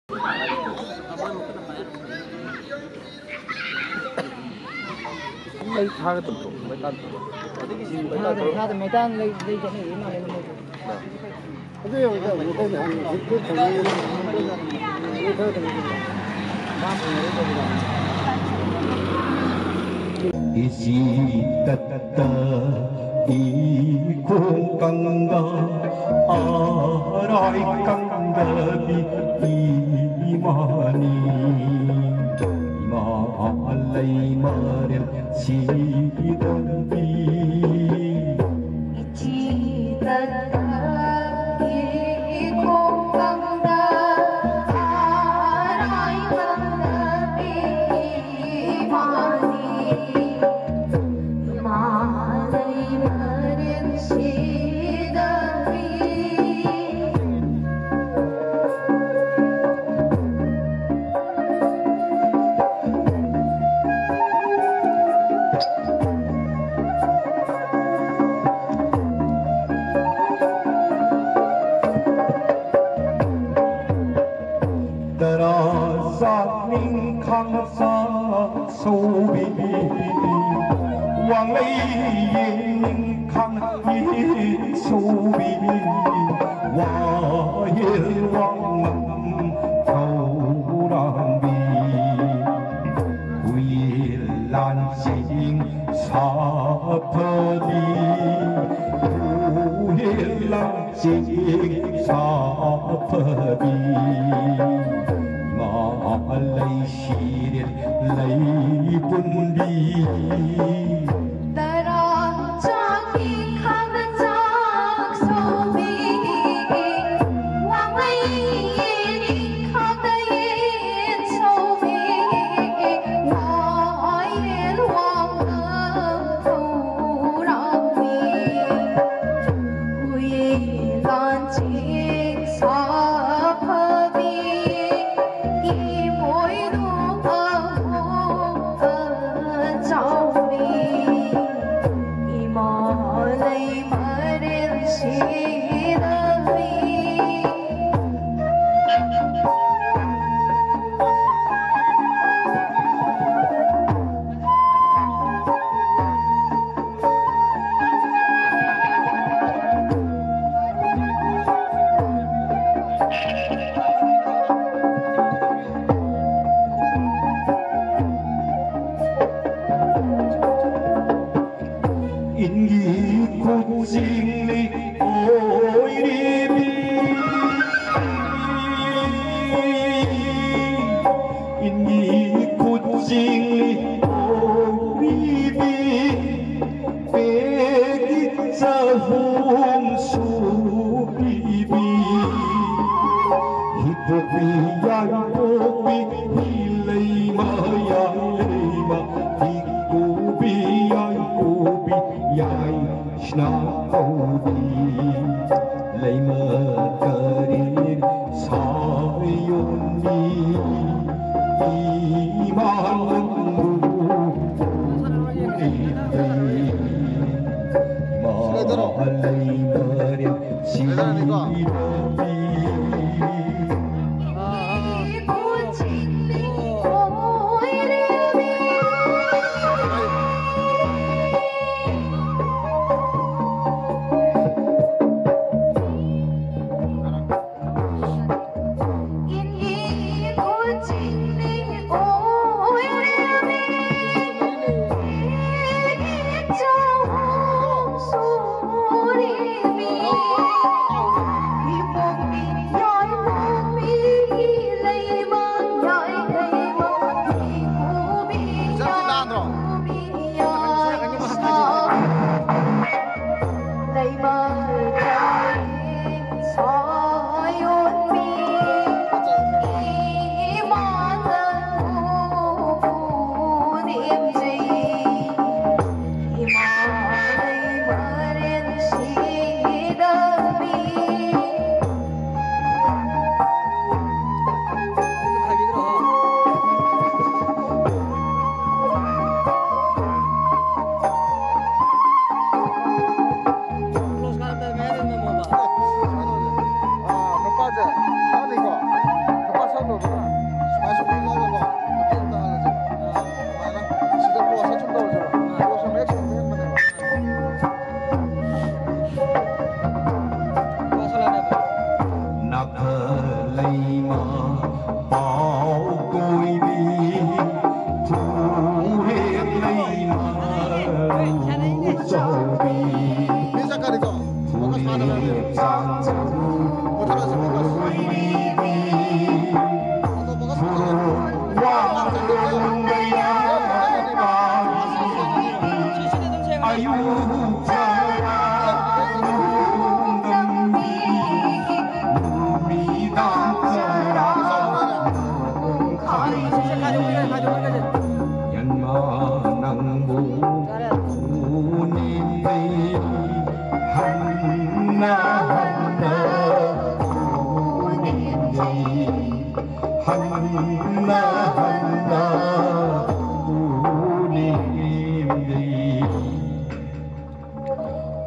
mấy thang cái tụi mấy tan thang thì mấy tan lấy cái này mà lấy nó cái gì cái này cái thằng isi tatta ikung kangga arai kangga bi imani ma alai marel sidambi isi tatta ikung kangga arai kangga bi imani Hoàng lấy yên khăn yên sâu bi hoa yên hoàng ngầm thâu đàn bi quy lan sinh sa thơ bi quy lan sinh sa thơ bi mà lấy xịt lấy bún đi mà bao côi đi thu hết lấy mà cho đi thu hết giang dầu côi đi thu quang đông đây ayu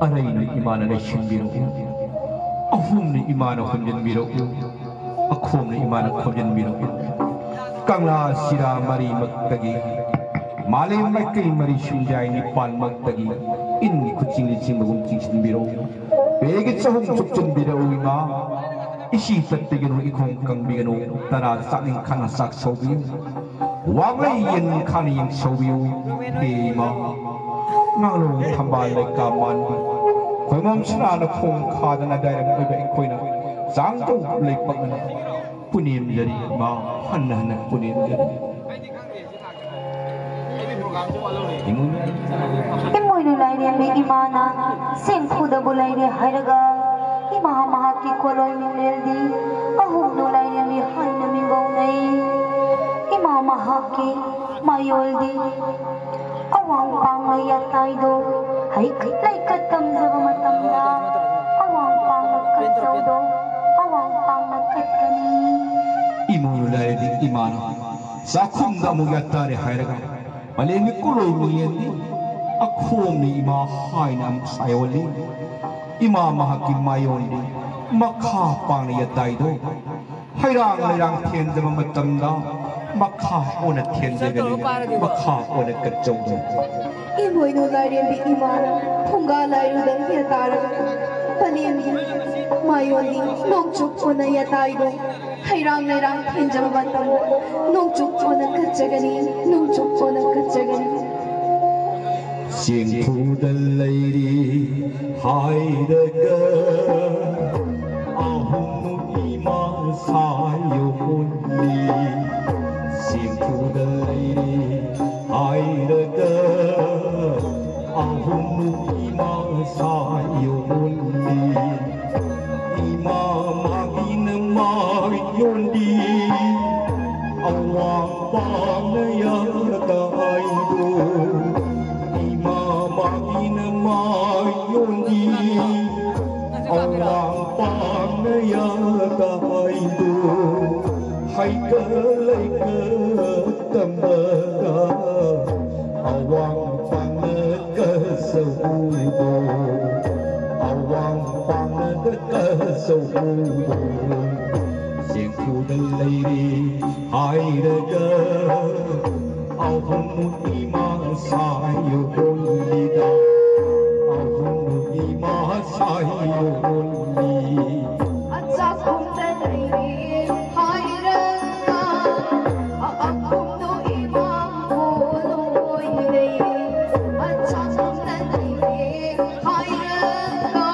Arayna imana na shimbiro ahumna imana khomjen biro akhomna imana khomjen biro kangla sira mari maktagi malay makai mari shunjai ni pan maktagi inni kuching ching magum ching biro bege chahum chukchun biro ima isi tattigenu ikhong kang bigenu tara saking khana sak sobi wanglay yen khani yen sobi hema ngalong thambal le kaman khoi mom chna na khong kha da na dai na be khoi na jang to le pak na punim jari ma han na punim jari Imoy nulay niya may imana sen khuda bulay niya haraga imaha maha ki koloy ni meldi ahum nulay niya may hay na mingaw nay imaha maha ki mayoldi awang pang layatay do hay kitlay katam sa matam na awang pang nagkatsaw do awang pang nagkatkani imo nulay ni imana sa khum da mo yatare hayraga malemi kuloy mo yendi akhom ni ima hay na am sayoli ima mahaki mayondi makha pang yatay do hayrang layang thien da matam na makha ona thien da gani makha ona katsaw do Imoy nulay niya may imana thungga layo dang hinataraga Panemi, mayoli, nongchuk po na yatay do hayrang nayrang hinjang batang nongchuk po na katsagani nongchuk po na katsagani Siang pudan lady hayraga ahum ima sayo unli Siang pudan lady hayraga ahum ima sayo unli ima magin magyondi awang panayata aido magina mayondi awang panayata aido hay kalay katambaga awang panagkasabudo awang panagkasabudo siyang pudan layri hayraga ahum ima sayo ulida ahum ima sayo uli At sa kumtanay hayraga akum no imang punoy nilay At sa kumtanay hayraga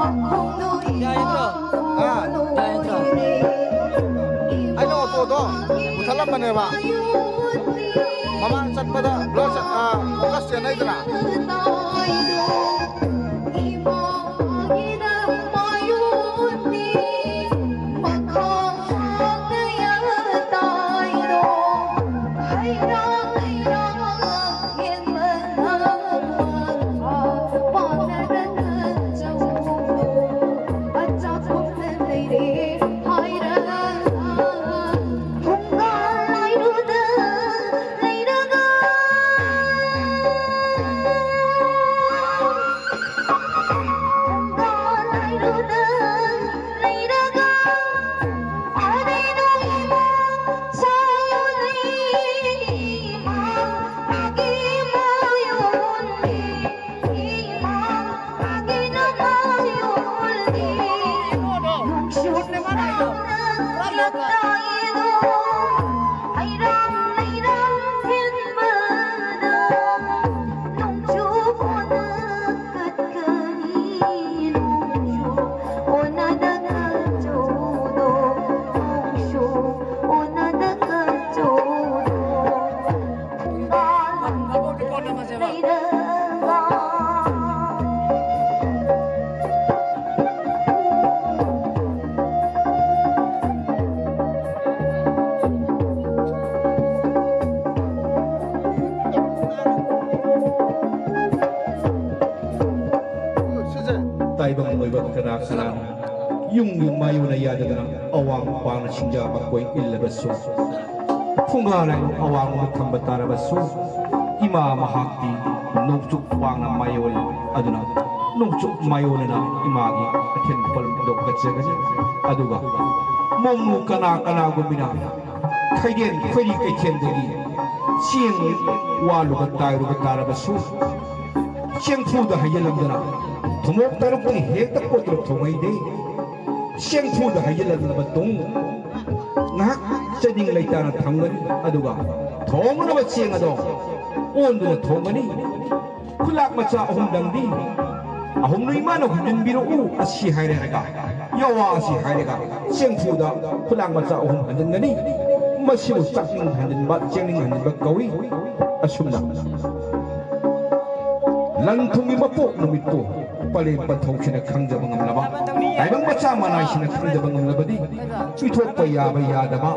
akum no imang punoy nilay Ano po to? Musalam ba ba? Mama pada blood bukas yan ay dala. Taibang mo'y bagkanasalan, yung mayo na yada na awang pang na singja bakoy ilabaso. Kung ganay awang magkambata na baso, ima mahakti nungchuk pang na mayo aduna nungchuk mayo na imagi atin palmudok katsagani aduga mong kana gumina kaiden kweli kaiten dagi siyang walu tayo batara baso siyang puda hayalam dana Tumok tarong pang hekta po tarong tumay day. Siyang puda hayalan na batong. Ngak sa ding layta na tangan aduga. Tongo na ba't siyang ado? Ondo na tongani. Kulak matsa ahong dangdi. Ahong no imano kung biro as si hayrega. Yawa si hayrega. Siyang puda kulak matsa ahong handan gani. Masimu sakning handan bat siyang ning handan bagkawi. Asum na. Lantong imapo numito. Palipat hong sinakang jabang ang laba. Taibang baca mana sinakang jabang ang labadi. Ito pa yaba yada ba.